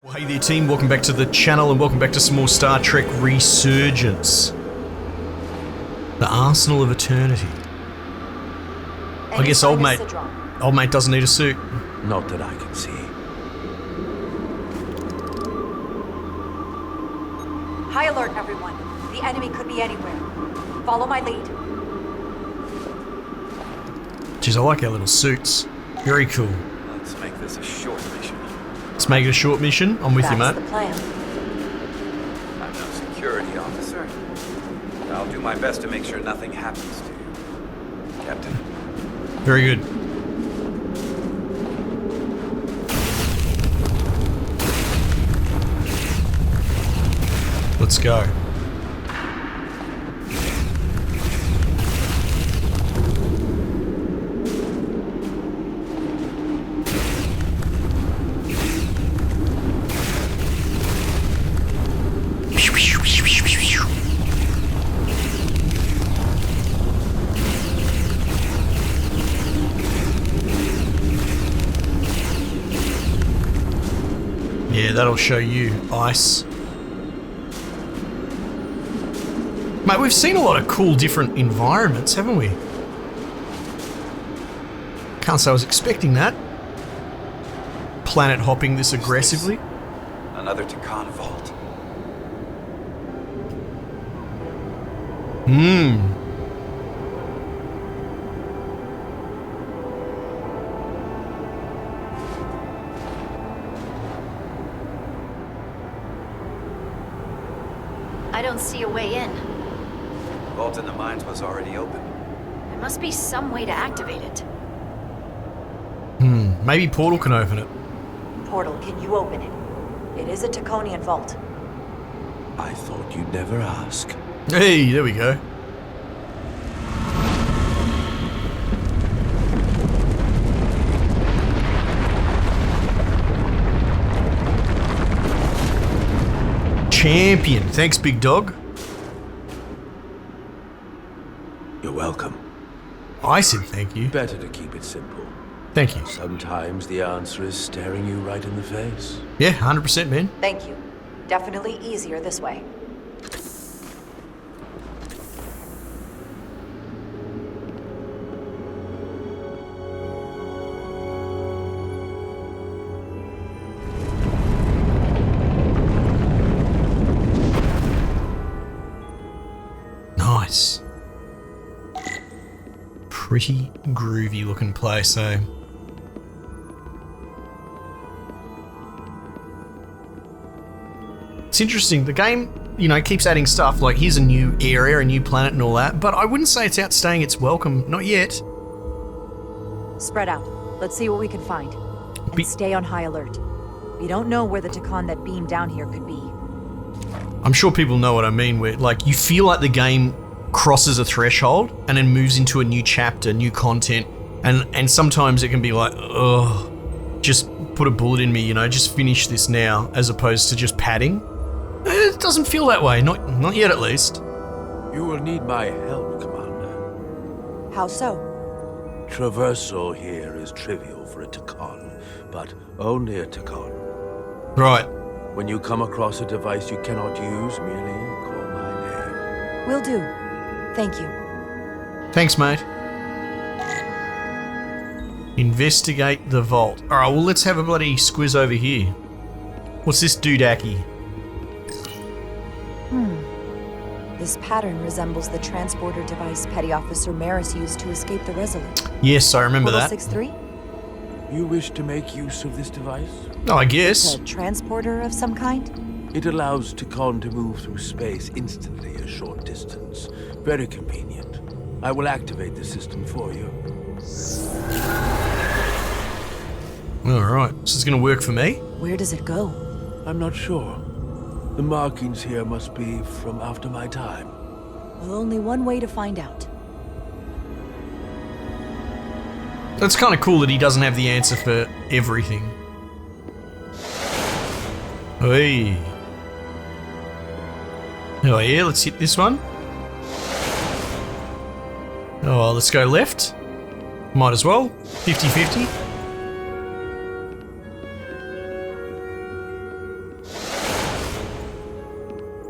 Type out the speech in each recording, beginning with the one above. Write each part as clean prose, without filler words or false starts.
Well, hey there team, welcome back to the channel and welcome back to some more Star Trek Resurgence. The Arsenal of Eternity. I guess old mate doesn't need a suit. Not that I can see. High alert, everyone. The enemy could be anywhere. Follow my lead. Jeez, I like our little suits. Very cool. Let's make this a short mission. Let's make it a short mission. I'm with you, mate. That's the plan. I'm no security officer. I'll do my best to make sure nothing happens to you, Captain. Very good. Let's go. Yeah, that'll show you ice. Mate, we've seen a lot of cool different environments, haven't we? Can't say I was expecting that. Planet hopping this aggressively. Another Takan vault. I don't see a way in. The vault in the mines was already open. There must be some way to activate it. Maybe Portal can open it. Portal, can you open it? It is a Taconian vault. I thought you'd never ask. Hey, there we go. Champion. Thanks, big dog. You're welcome. I said thank you. Better to keep it simple. Thank you. Sometimes the answer is staring you right in the face. Yeah, 100%, man. Thank you. Definitely easier this way. Nice. Pretty groovy looking place, eh? It's interesting, the game, you know, keeps adding stuff, like here's a new area, a new planet and all that, but I wouldn't say it's outstaying its welcome, not yet. Spread out. Let's see what we can find. And stay on high alert. We don't know where the Takan that beamed down here could be. I'm sure people know what I mean, where like you feel like the game crosses a threshold and then moves into a new chapter, new content, and sometimes it can be like, ugh, just put a bullet in me, you know, just finish this now, as opposed to just padding. It doesn't feel that way, not yet at least. You will need my help, Commander. How so? Traversal here is trivial for a Takan, but only a Takan. Right. When you come across a device you cannot use, merely call my name. Will do. Thank you. Thanks, mate. Investigate the vault. Alright, well let's have a bloody squiz over here. What's this doodacky? This pattern resembles the transporter device Petty Officer Maris used to escape the Resolute. Yes, I remember Portal that. 6-3? You wish to make use of this device? Oh, I guess. A transporter of some kind? It allows Takan to move through space instantly a short distance. Very convenient. I will activate the system for you. Alright, so it's gonna work for me? Where does it go? I'm not sure. The markings here must be from after my time. Well, only one way to find out. That's kind of cool that he doesn't have the answer for everything. Hey. Oh yeah, let's hit this one. Oh, let's go left. Might as well. 50-50.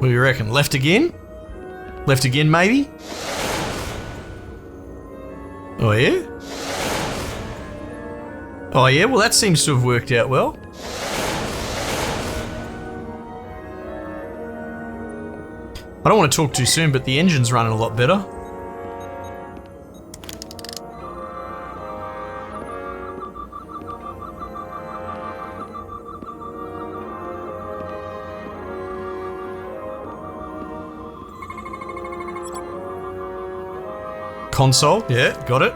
What do you reckon? Left again? Left again, maybe? Oh, yeah? Oh, yeah? Well, that seems to have worked out well. I don't want to talk too soon, but the engine's running a lot better. Console, yeah, got it.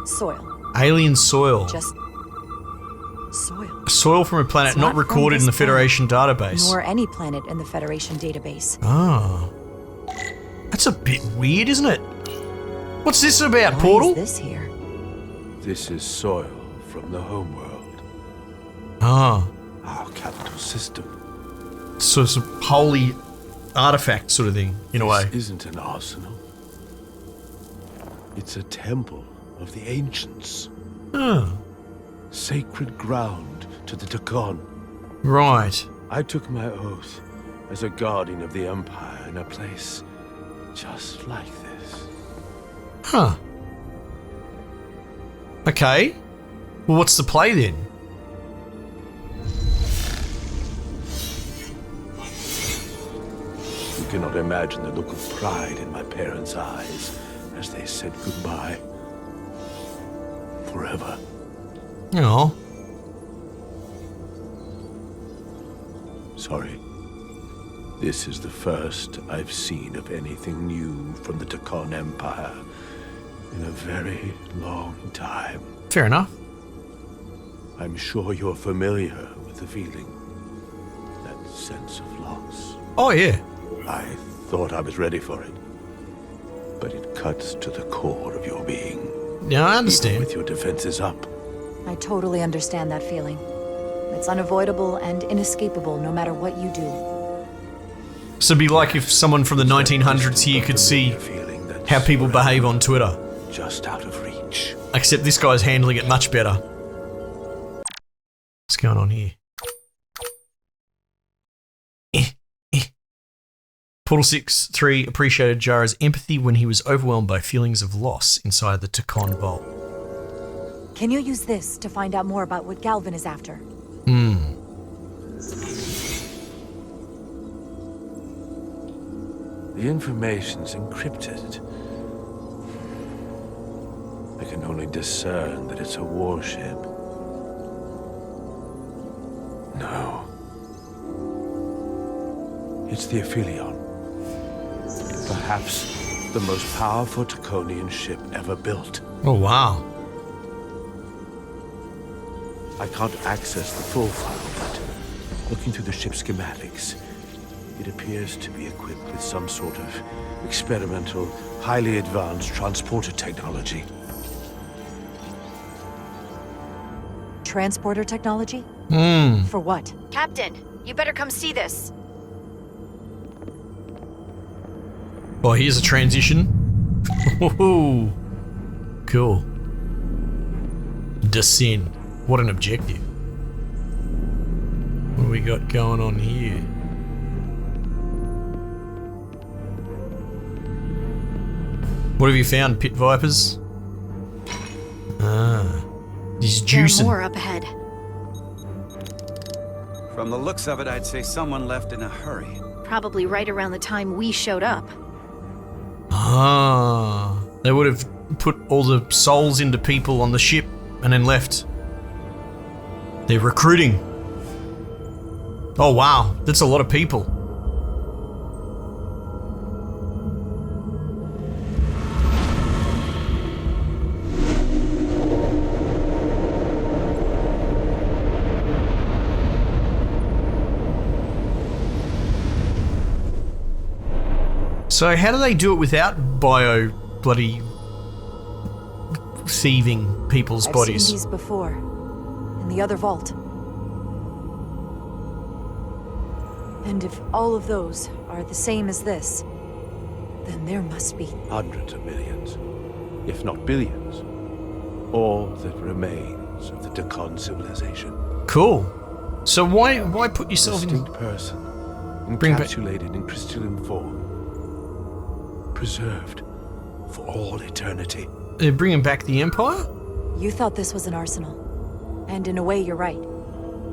Soil. Alien soil. Just soil. Soil from a planet It's not not from recorded in the this planet, Federation database. Nor any planet in the Federation database. Ah. That's a bit weird, isn't it? What's this about, Why Portal? is this here? This is soil from the homeworld, Ah. our capital system. So it's a holy artifact sort of thing, in a way. This isn't an arsenal. It's a temple of the ancients. Ah. Sacred ground to the Takon. Right. I took my oath as a guardian of the Empire in a place just like this. Huh. Okay. Well, what's the play then? You cannot imagine the look of pride in my parents' eyes as they said goodbye. Forever. Oh. Sorry. This is the first I've seen of anything new from the Takon Empire in a very long time. Fair enough. I'm sure you're familiar with the feeling. That sense of loss. Oh, yeah. I thought I was ready for it. But it cuts to the core of your being. Yeah, I Even understand. with your defenses up. I totally understand that feeling. It's unavoidable and inescapable no matter what you do. So it'd be like if someone from the 1900s here could see Feeling that's how people behave on Twitter. just out of reach. Except this guy's handling it much better. What's going on here? Portal 6-3 appreciated Jara's empathy when he was overwhelmed by feelings of loss inside the Takon vault. Can you use this to find out more about what Galvin is after? The information's encrypted. I can only discern that it's a warship. No. It's the Aphelion. Perhaps the most powerful Takonian ship ever built. Oh, wow. I can't access the full file, but looking through the ship's schematics, it appears to be equipped with some sort of experimental, highly advanced transporter technology. Transporter technology? For what? Captain, you better come see this. Oh, here's a transition. Woohoo. Cool. Descend. What an objective. What do we got going on here? What have you found, pit vipers? Ah, he's There are juicing. more up ahead. From the looks of it, I'd say someone left in a hurry. Probably right around the time we showed up. Ah, they would have put all the souls into people on the ship and then left. They're recruiting. Oh wow, that's a lot of people. So how do they do it without bio bloody thieving people's I've bodies? seen these before. In the other vault. And if all of those are the same as this, then there must be. Hundreds of millions, if not billions. all that remains of the Decon civilization. Cool. So why put A yourself in... distinct person, Bring back- encapsulated in crystalline form, preserved for all eternity. They're bringing back the Empire? You thought this was an arsenal. And in a way, you're right.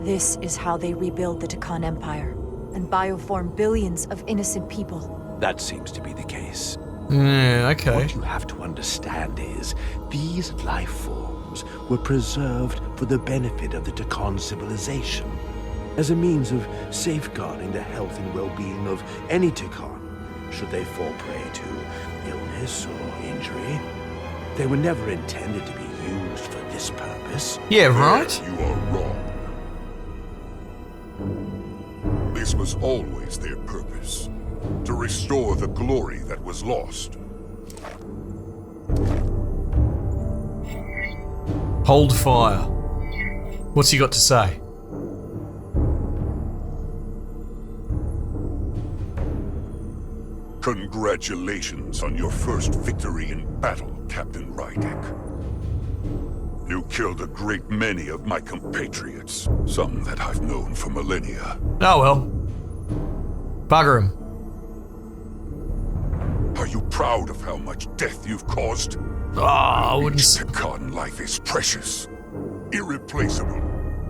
This is how they rebuild the Decon Empire and bioform billions of innocent people. That seems to be the case. Yeah, okay. What you have to understand is, these life forms were preserved for the benefit of the Decon civilization, as a means of safeguarding the health and well-being of any Decon, should they fall prey to illness or injury. They were never intended to be used for this purpose. Yeah, right? You are wrong. This was always their purpose, to restore the glory that was lost. Hold fire. What's he got to say? Congratulations on your first victory in battle, Captain Rydek. You killed a great many of my compatriots, some that I've known for millennia. Oh well. Bugger him. Are you proud of how much death you've caused? Oh, I wouldn't... Each Decon life is precious, irreplaceable.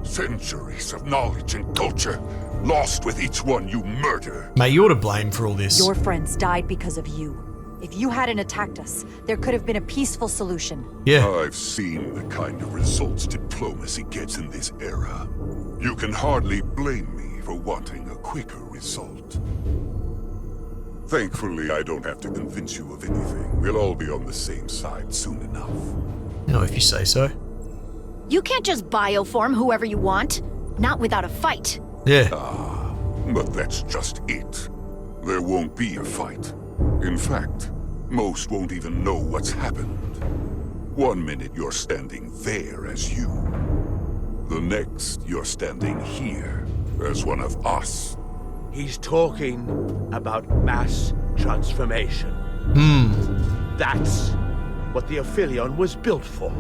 Centuries of knowledge and culture, lost with each one you murder. Mate, you're to blame for all this. Your friends died because of you. If you hadn't attacked us, there could have been a peaceful solution. Yeah. I've seen the kind of results diplomacy gets in this era. You can hardly blame me for wanting a quicker result. Thankfully, I don't have to convince you of anything. We'll all be on the same side soon enough. No, if you say so. You can't just bioform whoever you want. Not without a fight. Yeah. But that's just it. There won't be a fight. In fact, most won't even know what's happened. One minute you're standing there as you. The next you're standing here as one of us. He's talking about mass transformation. That's what the Aphelion was built for.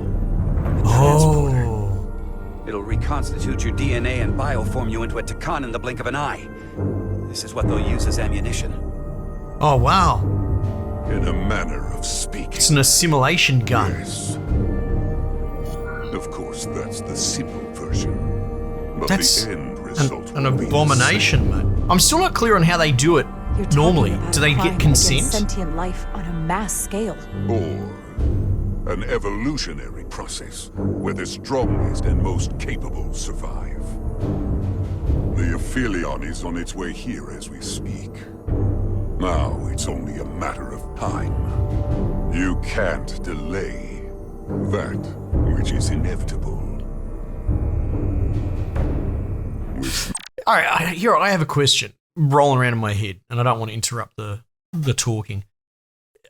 Oh. It'll reconstitute your DNA and bioform you into a Decon in the blink of an eye. This is what they'll use as ammunition. Oh, wow. In a manner of speaking. It's an assimilation gun. Yes. Of course, that's the simple version. But That's the end result an will be the abomination, mate. I'm still not clear on how they do it You're talking normally. about Do they crime get against consent? sentient life on a mass scale. same. Or an evolutionary process where the strongest and most capable survive. The Aphelion is on its way here as we speak. Now it's only a matter of time. You can't delay that which is inevitable. Which All right, I have a question rolling around in my head, and I don't want to interrupt the talking.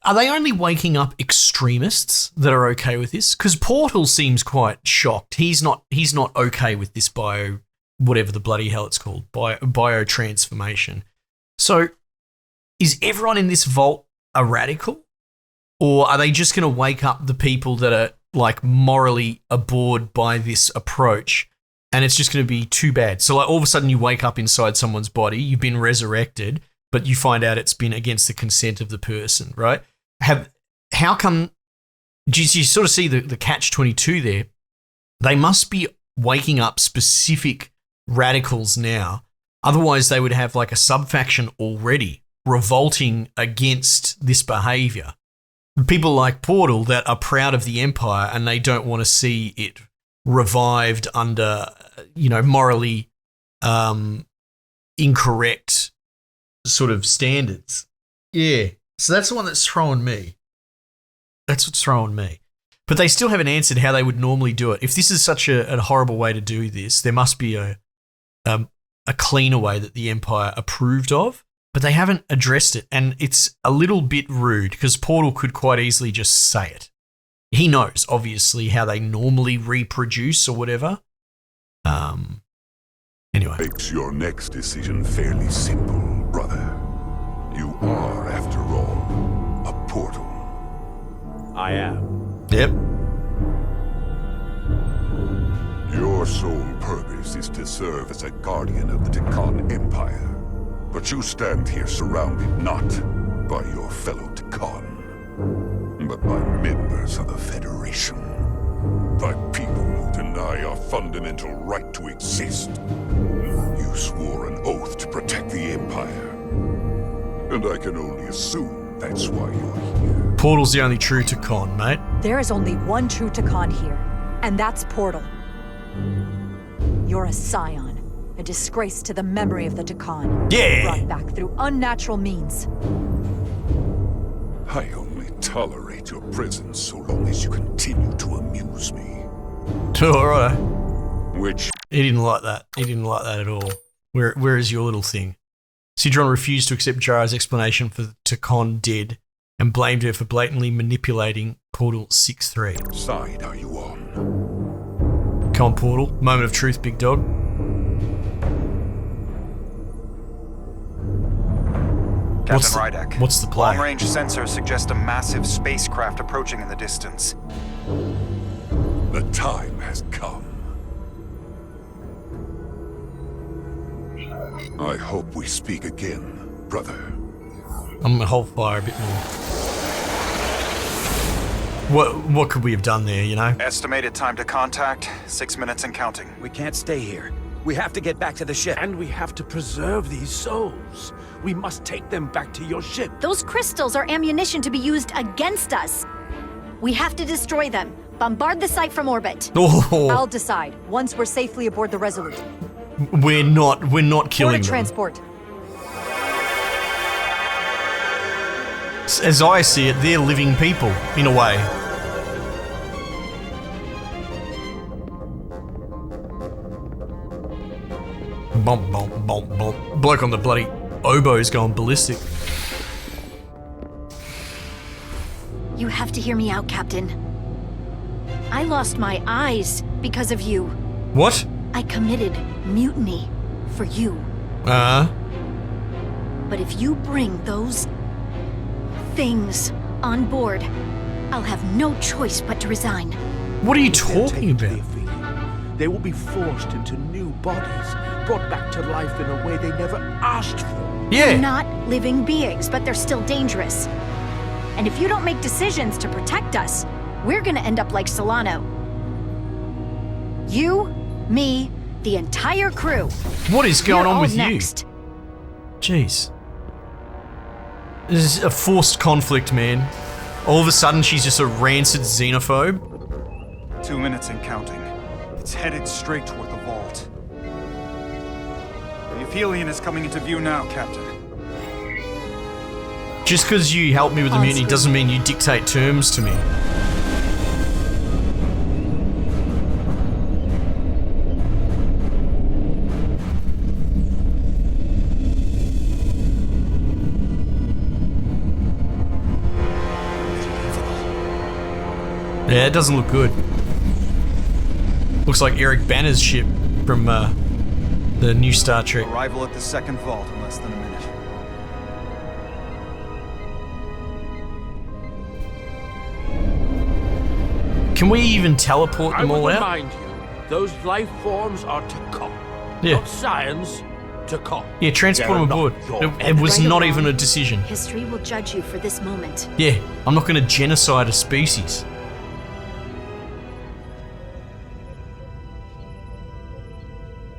Are they only waking up extremists that are okay with this? Because Portal seems quite shocked. He's not okay with this whatever the bloody hell it's called, biotransformation. So, is everyone in this vault a radical, or are they just going to wake up the people that are like morally abhorred by this approach? And it's just going to be too bad. So like all of a sudden you wake up inside someone's body, you've been resurrected, but you find out it's been against the consent of the person, right? How come, do you sort of see the catch-22 there? They must be waking up specific radicals now. Otherwise they would have like a sub-faction already revolting against this behavior. People like Portal that are proud of the Empire and they don't want to see it revived under, morally incorrect sort of standards. Yeah. So that's the one that's throwing me. That's what's throwing me. But they still haven't answered how they would normally do it. If this is such a horrible way to do this, there must be a cleaner way that the Empire approved of, but they haven't addressed it. And it's a little bit rude because Portal could quite easily just say it. He knows, obviously, how they normally reproduce or whatever. Anyway. makes your next decision fairly simple, brother. You are, after all, a portal. I am. Yep. Your sole purpose is to serve as a guardian of the Tikan Empire. But you stand here surrounded not by your fellow Tikan, but by members of the Federation. By people who deny our fundamental right to exist. You swore an oath to protect the Empire. And I can only assume that's why you're here. Portal's the only true Tikan, mate. There is only one true Tikan here, and that's Portal. You're a scion, a disgrace to the memory of the Tikan. Yeah. Brought back through unnatural means. I only tolerate your presence so long as you continue to amuse me. Alright. Which He didn't like that. He didn't like that at all. Where is your little thing? Sidron refused to accept Jara's explanation for Tikan dead and blamed her for blatantly manipulating Portal 6-3. side are you on? Come on, Portal. Moment of truth, big dog. Captain Rydek. What's the play? Long-range sensors suggest a massive spacecraft approaching in the distance. The time has come. I hope we speak again, brother. I'm gonna hold fire a bit more. What could we have done there, you know? Estimated time to contact, 6 minutes and counting. We can't stay here. We have to get back to the ship. And we have to preserve these souls. We must take them back to your ship. Those crystals are ammunition to be used against us. We have to destroy them. Bombard the site from orbit. Oh, I'll decide once we're safely aboard the Resolute. we're not killing Order them. transport. As I see it, they're living people, in a way. Bump, bump, bump, bump. Bloke on the bloody oboe's going ballistic. You have to hear me out, Captain. I lost my eyes because of you. What? I committed mutiny for you. Uh? But if you bring those things on board, I'll have no choice but to resign. What are you They're talking taken to the about? Aphelion. They will be forced into new bodies, brought back to life in a way they never asked for. Yeah. They're not living beings, but they're still dangerous. And if you don't make decisions to protect us, we're gonna end up like Solano. You, me, the entire crew. What is going We're on all with next. you? Jeez. This is a forced conflict, man. All of a sudden, she's just a rancid xenophobe. 2 minutes and counting. It's headed straight toward the vault. The Aphelion is coming into view now, Captain. Just because you help me with the mutiny doesn't mean you dictate terms to me. Yeah, it doesn't look good. Looks like Eric Banner's ship from the new Star Trek. Arrival at the second vault in less than a minute. Can we even teleport them I all will out? remind you, those life forms are Tikan. Yeah. Not science, Tikan. Yeah, transport them They're aboard. not your It was Right not along. even a decision. History will judge you for this moment. Yeah, I'm not going to genocide a species.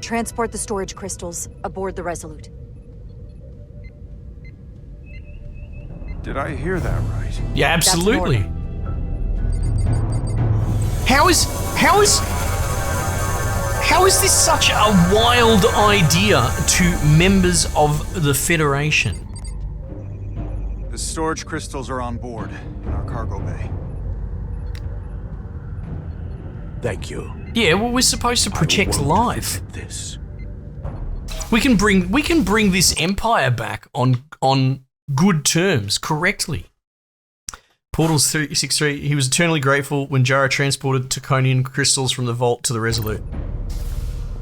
Transport the storage crystals aboard the Resolute. Did I hear that right? Yeah, That's an absolutely. order. How is this such a wild idea to members of the Federation? The storage crystals are on board in our cargo bay. Thank you. Yeah, well, we're supposed to protect I won't life. forget this. We can bring this empire back on good terms, correctly. Portals 363. He was eternally grateful when Jara transported Tikonian crystals from the vault to the Resolute.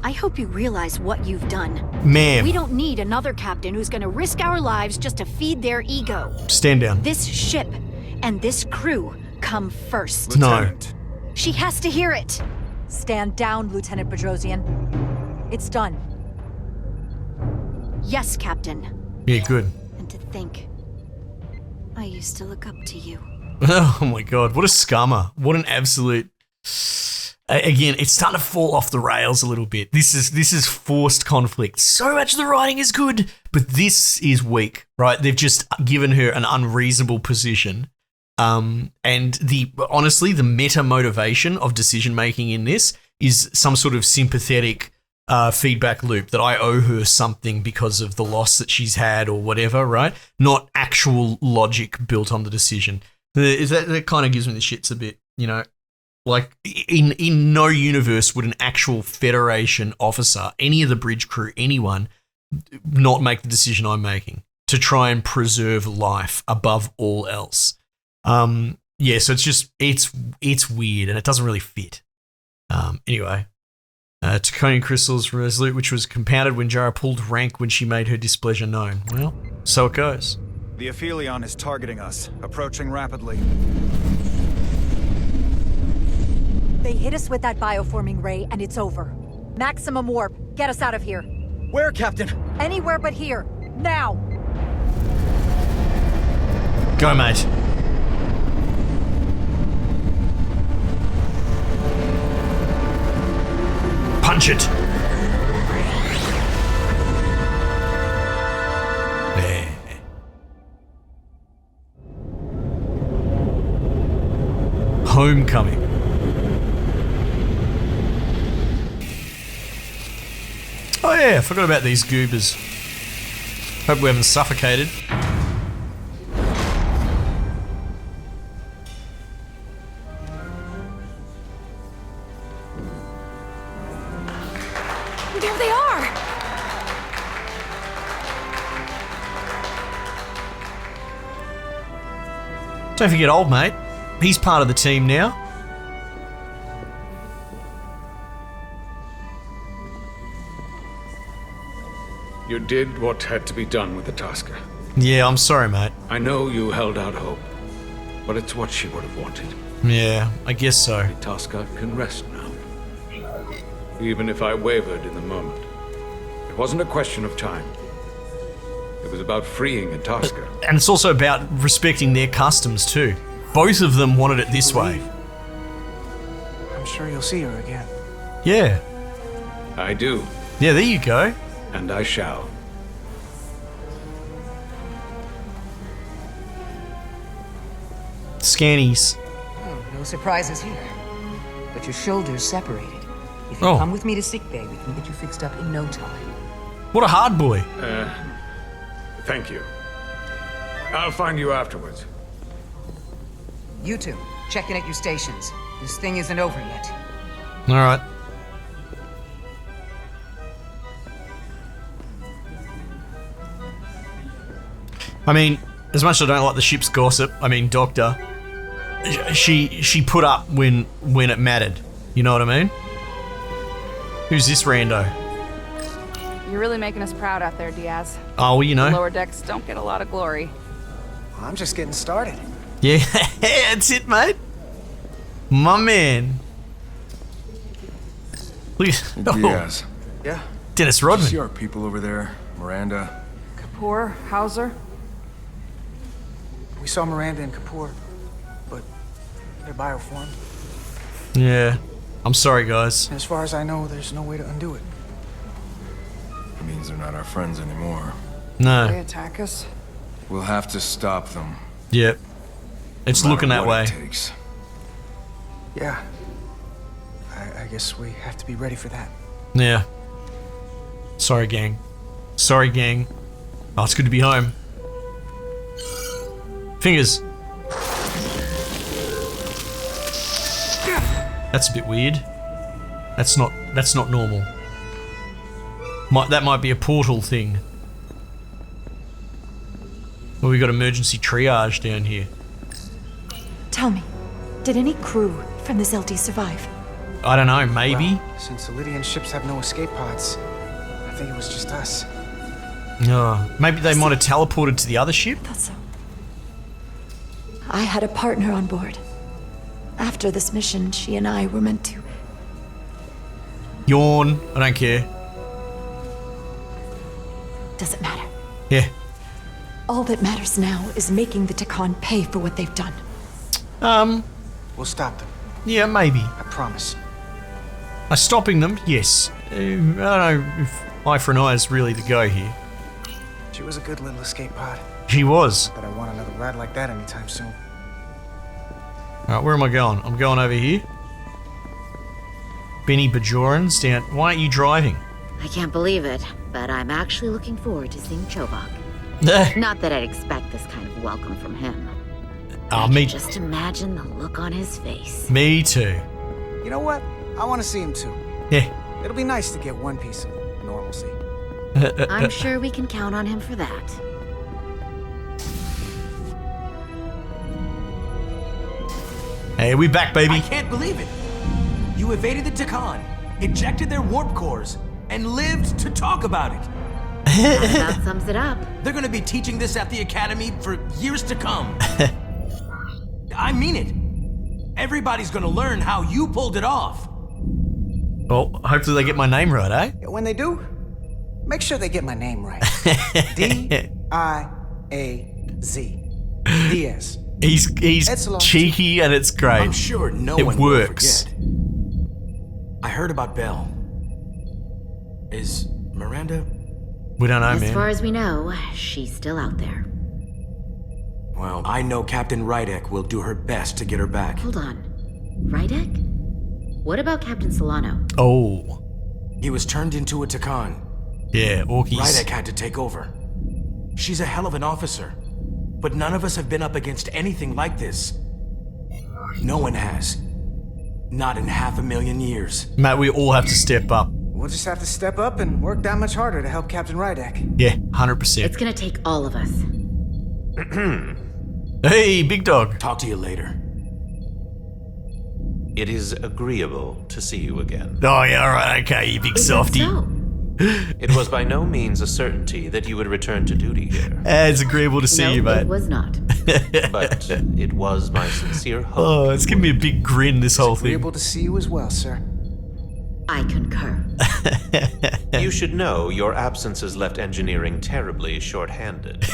I hope you realize what you've done. Ma'am, We don't need another captain who's gonna risk our lives just to feed their ego. stand down. This ship and this crew come first. No. Lieutenant, She has to hear it. Stand down, Lieutenant Bedrosian. It's done. Yes, Captain. Yeah, good. And to think, I used to look up to you. Oh my god, what a scummer. What an absolute... Again, it's starting to fall off the rails a little bit. This is forced conflict. So much of the writing is good, but this is weak, right? They've just given her an unreasonable position. And honestly, the meta motivation of decision making in this is some sort of sympathetic feedback loop that I owe her something because of the loss that she's had or whatever, right? Not actual logic built on the decision. That kind of gives me the shits a bit, you know. Like, in no universe would an actual Federation officer, any of the bridge crew, anyone, not make the decision I'm making to try and preserve life above all else. Yeah, so it's weird and it doesn't really fit. Anyway, Taconian crystals resolute, which was compounded when Jara pulled rank when she made her displeasure known. Well, so it goes. The Aphelion is targeting us, approaching rapidly. They hit us with that bioforming ray, and it's over. Maximum warp. Get us out of here. Where, Captain? Anywhere but here. Now! Go, mate. Punch it. There. Homecoming. Oh yeah, I forgot about these goobers. Hope we haven't suffocated. There they are! Don't forget old mate. He's part of the team now. You did what had to be done with the Tasker. Yeah, I'm sorry, mate. I know you held out hope, but it's what she would have wanted. Yeah, I guess so. Tasker can rest now. Even if I wavered in the moment. It wasn't a question of time. It was about freeing a Tasker. And it's also about respecting their customs too. Both of them wanted it this way. I'm sure you'll see her again. Yeah. I do. Yeah, there you go. And I shall. Scannies. Oh, no surprises here. But your shoulders separated. If you Oh. come with me to sickbay, we can get you fixed up in no time. What a hard boy. Thank you. I'll find you afterwards. You two, check in at your stations. This thing isn't over yet. All right. I mean, as much as I don't like the ship's gossip, I mean, Doctor, she put up when it mattered. You know what I mean? Who's this rando? You're really making us proud out there, Diaz. Oh, well, you know. The lower decks don't get a lot of glory. I'm just getting started. Yeah, that's it, mate. My man. Look at Diaz. Yeah? Dennis Did you Rodman. see our people over there? Miranda. Kapoor, Hauser. We saw Miranda and Kapoor, but they're bioformed. Yeah. I'm sorry, guys. And as far as I know, there's no way to undo it. It means they're not our friends anymore. They No. attack us. We'll have to stop them. Yep. It's no matter looking that what way. it takes. Yeah. I guess we have to be ready for that. Yeah. Sorry, gang. Sorry, gang. Oh, it's good to be home. Fingers. That's a bit weird. That's not normal. That might be a portal thing. Well, we got emergency triage down here. Tell me, did any crew from the Zelti survive? I don't know, maybe. Well, since the Lydian ships have no escape pods, I think it was just us. Maybe they might have teleported to the other ship? Thought so. I had a partner on board. After this mission, she and I were meant to Yawn. I don't care. Doesn't matter. Yeah. All that matters now is making the Takan pay for what they've done. We'll stop them. Yeah, maybe. I promise. Stopping them, yes. I don't know if eye for an eye is really the go here. She was a good little escape pod. She was. But I want another ride like that anytime soon. Alright, where am I going? I'm going over here. Benny Bajoran's down. Why aren't you driving? I can't believe it, but I'm actually looking forward to seeing Chobok. Not that I'd expect this kind of welcome from him. I can just imagine the look on his face. Me too. You know what? I want to see him too. Yeah. It'll be nice to get one piece of normalcy. I'm sure we can count on him for that. Hey, we back, baby. I can't believe it. You evaded the Takan, ejected their warp cores, and lived to talk about it. That about sums it up. They're gonna be teaching this at the Academy for years to come. I mean it. Everybody's gonna learn how you pulled it off. Well, hopefully they get my name right, eh? When they do, make sure they get my name right. D-I-A-Z. Diaz. He's cheeky and it's great. I'm sure no one works. will forget. I heard about Belle. Is Miranda? We don't know, as man. As far as we know, she's still out there. Well, I know Captain Rydek will do her best to get her back. Hold on. Rydek? What about Captain Solano? Oh. He was turned into a Takan. Yeah, Orkies. Rydek had to take over. She's a hell of an officer. But none of us have been up against anything like this. No one has. Not in 500,000 years. Matt, we all have to step up. We'll just have to step up and work that much harder to help Captain Rydek. Yeah, 100%. It's gonna take all of us. Hey, big dog. Talk to you later. It is agreeable to see you again. Oh, yeah, all right, okay, you big softy. So? It was by no means a certainty that you would return to duty here. It's agreeable to see you, mate. It was not. But it was my sincere hope. Oh, it's giving me a big grin, this whole thing. Agreeable to see you as well, sir. I concur. You should know your absence has left engineering terribly short-handed.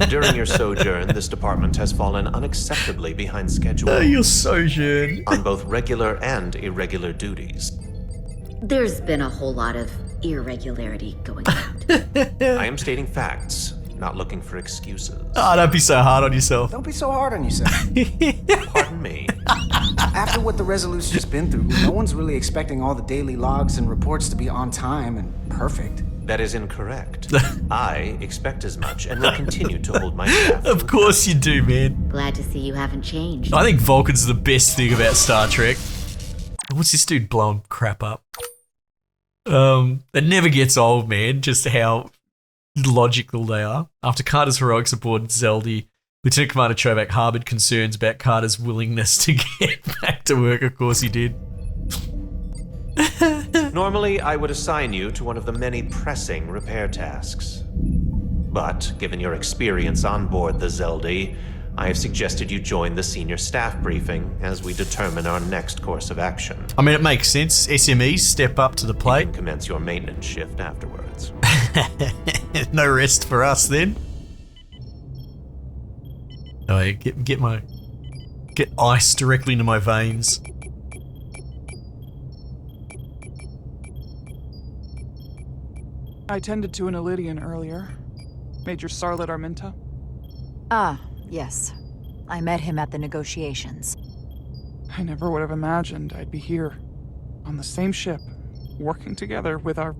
During your sojourn, this department has fallen unacceptably behind schedule. Your sojourn. On both regular and irregular duties. There's been a whole lot of irregularity going on. I am stating facts, not looking for excuses. Oh, don't be so hard on yourself. Don't be so hard on yourself. Pardon me. After what the Resolute's just been through, no one's really expecting all the daily logs and reports to be on time and perfect. That is incorrect. I expect as much and will continue to hold my staff. Of course you do, man. Glad to see you haven't changed. I think Vulcan's the best thing about Star Trek. What's this dude blowing crap up? It never gets old, man, just how logical they are. After Carter's heroics aboard Zeldy, Lieutenant Commander Chobak harbored concerns about Carter's willingness to get back to work. Of course he did. Normally, I would assign you to one of the many pressing repair tasks. But, given your experience on board the Zeldy, I have suggested you join the senior staff briefing as we determine our next course of action. I mean, it makes sense. SMEs step up to the plate. You can commence your maintenance shift afterwards. No rest for us then. Oh, yeah, get ice directly into my veins. I tended to an Elydian earlier. Major Sarlet Arminta. Ah, yes. I met him at the negotiations. I never would have imagined I'd be here, on the same ship, working together with our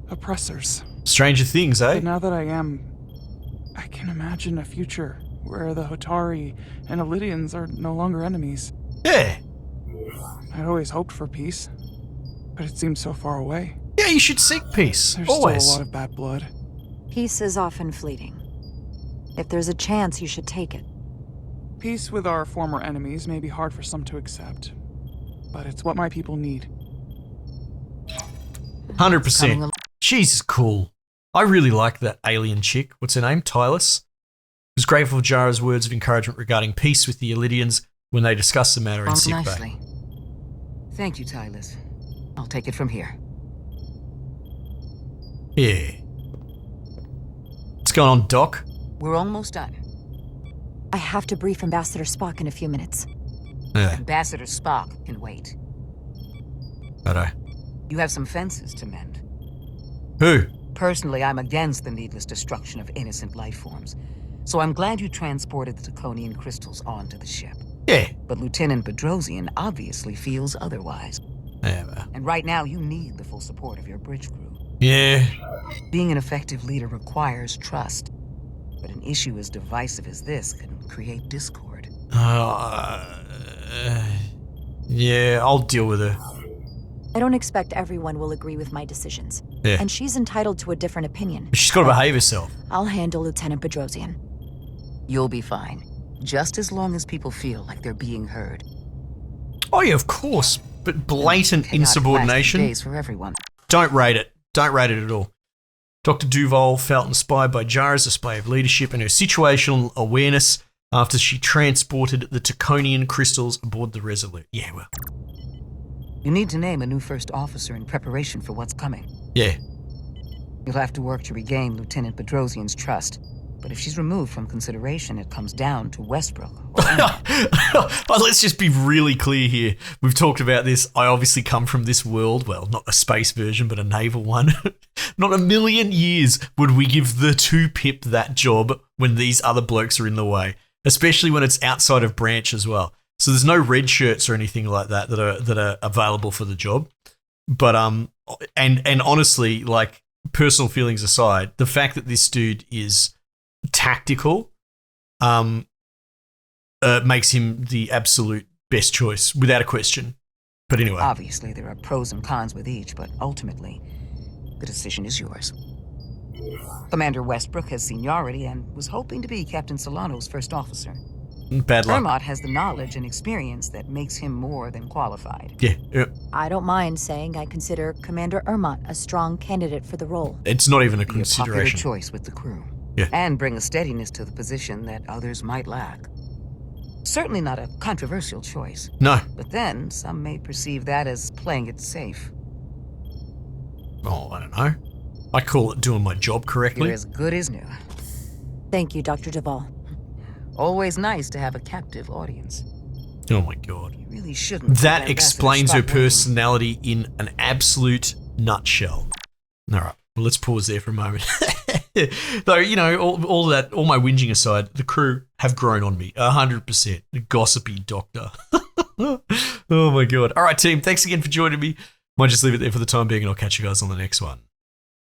oppressors. Stranger things, eh? But now that I am, I can imagine a future where the Hotari and Elydians are no longer enemies. Yeah. I'd always hoped for peace, but it seems so far away. Yeah, you should seek peace. There's Always. still a lot of bad blood. Peace is often fleeting. If there's a chance, you should take it. Peace with our former enemies may be hard for some to accept, but it's what my people need. 100%. She's cool. I really like that alien chick. What's her name? Tylus. Was grateful for Jara's words of encouragement regarding peace with the Elydians when they discussssed the matter in sickbay. Nicely. Thank you, Tylus. I'll take it from here. Yeah. What's going on, Doc? We're almost done. I have to brief Ambassador Spock in a few minutes. Yeah. Ambassador Spock can wait. Righto. You have some fences to mend. Who? Personally, I'm against the needless destruction of innocent life forms. So I'm glad you transported the Draconian crystals onto the ship. Yeah. But Lieutenant Bedrosian obviously feels otherwise. Yeah, well. And right now, you need the full support of your bridge crew. Yeah. Being an effective leader requires trust. But an issue as divisive as this can create discord. Yeah, I'll deal with her. I don't expect everyone will agree with my decisions. Yeah. And she's entitled to a different opinion. But she's got to behave herself. I'll handle Lieutenant Bedrosian. You'll be fine. Just as long as people feel like they're being heard. Oh yeah, of course. But blatant insubordination. Days for everyone. Don't rate it. Don't rate it at all. Dr. Duval felt inspired by Jara's display of leadership and her situational awareness after she transported the Draconian crystals aboard the Resolute. Yeah, well. You need to name a new first officer in preparation for what's coming. Yeah. You'll have to work to regain Lieutenant Bedrosian's trust. But if she's removed from consideration, it comes down to Westbrook. Well, let's just be really clear here. We've talked about this. I obviously come from this world. Well, not a space version, but a naval one. Not a million years would we give the 2-pip that job when these other blokes are in the way, especially when it's outside of branch as well. So there's no red shirts or anything like that that are available for the job. But and honestly, like, personal feelings aside, the fact that this dude is tactical makes him the absolute best choice without a question. But anyway, obviously there are pros and cons with each, but ultimately the decision is yours. Commander Westbrook has seniority and was hoping to be Captain Solano's first officer. Bad luck. Ermot has the knowledge and experience that makes him more than qualified. Yeah. I don't mind saying I consider Commander Ermot a strong candidate for the role. It's not even a Be a popular consideration. choice with the crew. Yeah. And bring a steadiness to the position that others might lack. Certainly not a controversial choice. No. But then, some may perceive that as playing it safe. Oh, I don't know. I call it doing my job correctly. You're as good as new. Thank you, Dr. Duval. Always nice to have a captive audience. Oh my god. You really shouldn't. That explains her personality in an absolute nutshell. All right, well, let's pause there for a moment. Though, you know, all my whinging aside, the crew have grown on me 100%. Gossipy doctor. Oh my god. All right, team, thanks again for joining me. Might just leave it there for the time being, and I'll catch you guys on the next one.